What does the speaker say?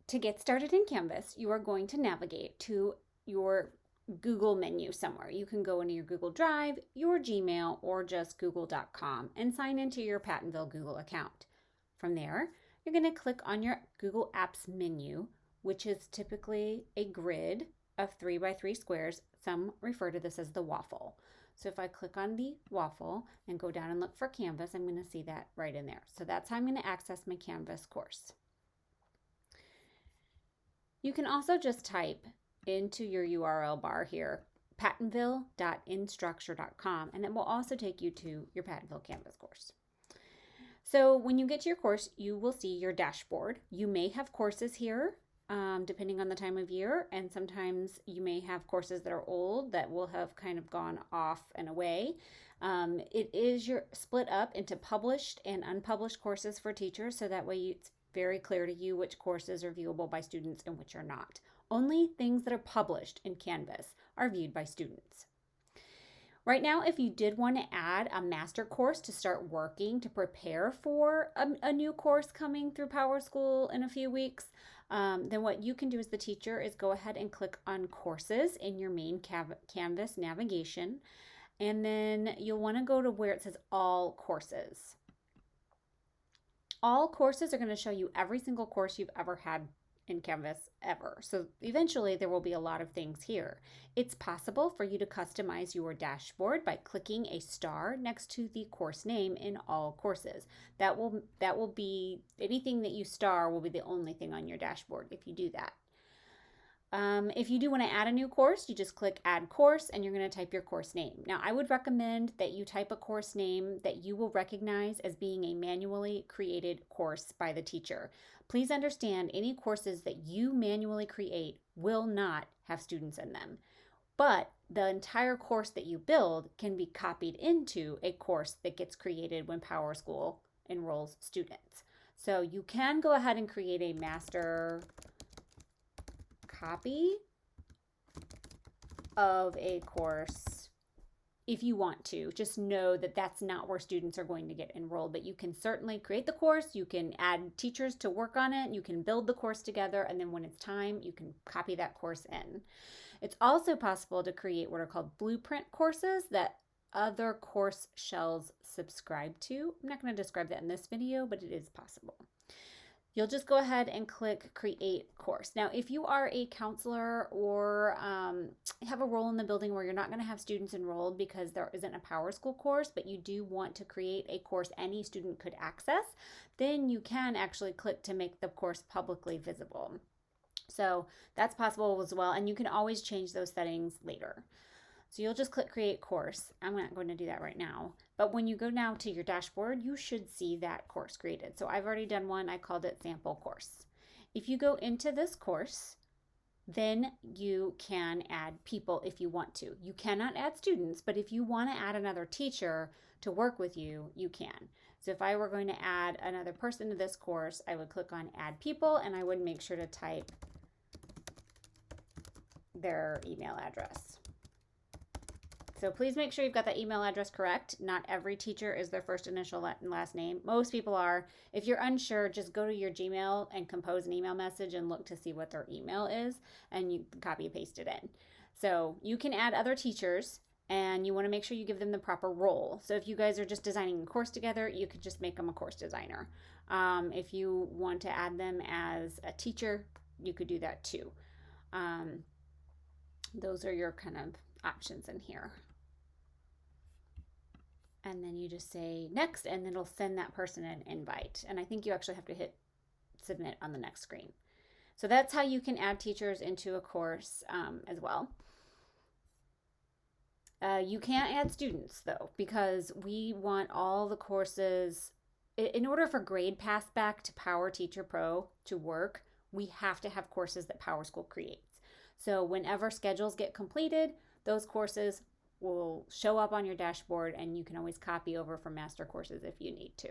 To get started in Canvas, you are going to navigate to your Google menu somewhere. You can go into your Google Drive, your Gmail, or just google.com and sign into your Pattonville Google account. From there, you're going to click on your Google Apps menu, which is typically a grid of 3 by 3 squares. Some refer to this as the waffle. So if I click on the waffle and go down and look for Canvas, I'm going to see that right in there. So that's how I'm going to access my Canvas course. You can also just type into your URL bar here, pattonville.instructure.com, and it will also take you to your Pattonville Canvas course. So when you get to your course, you will see your dashboard. You may have courses here, depending on the time of year, and sometimes you may have courses that are old that will have kind of gone off and away. It is split up into published and unpublished courses for teachers, so that way it's very clear to you which courses are viewable by students and which are not. Only things that are published in Canvas are viewed by students. Right now, if you did want to add a master course to start working to prepare for a new course coming through PowerSchool in a few weeks, then what you can do as the teacher is go ahead and click on courses in your main Canvas navigation, and then you'll want to go to where it says all courses. All courses are going to show you every single course you've ever had in Canvas ever. So eventually there will be a lot of things here. It's possible for you to customize your dashboard by clicking a star next to the course name in all courses. That will be anything that you star will be the only thing on your dashboard if you do that. If you do want to add a new course, you just click add course and you're going to type your course name. Now, I would recommend that you type a course name that you will recognize as being a manually created course by the teacher. Please understand, any courses that you manually create will not have students in them, but the entire course that you build can be copied into a course that gets created when PowerSchool enrolls students. So you can go ahead and create a master copy of a course if you want to. Just know that that's not where students are going to get enrolled, but you can certainly create the course, you can add teachers to work on it, you can build the course together, and then when it's time, you can copy that course in. It's also possible to create what are called blueprint courses that other course shells subscribe to. I'm not going to describe that in this video, but it is possible. You'll just go ahead and click create course. Now, if you are a counselor or have a role in the building where you're not going to have students enrolled because there isn't a PowerSchool course, but you do want to create a course any student could access, then you can actually click to make the course publicly visible. So that's possible as well, and you can always change those settings later. So you'll just click create course. I'm not going to do that right now, but when you go now to your dashboard, you should see that course created. So I've already done one. I called it sample course. If you go into this course, then you can add people if you want to. You cannot add students, but if you want to add another teacher to work with you, you can. So if I were going to add another person to this course, I would click on add people and I would make sure to type their email address. So please make sure you've got that email address correct. Not every teacher is their first initial and last name. Most people are. If you're unsure, just go to your Gmail and compose an email message and look to see what their email is, and you copy and paste it in. So you can add other teachers, and you want to make sure you give them the proper role. So if you guys are just designing a course together, you could just make them a course designer. If you want to add them as a teacher, you could do that too. Those are your kind of options in here. And then you just say next, and it'll send that person an invite. And I think you actually have to hit submit on the next screen. So that's how you can add teachers into a course as well. You can't add students though, because we want all the courses, in order for Grade Pass Back to Power Teacher Pro to work, we have to have courses that PowerSchool creates. So whenever schedules get completed, those courses will show up on your dashboard, and you can always copy over from master courses if you need to.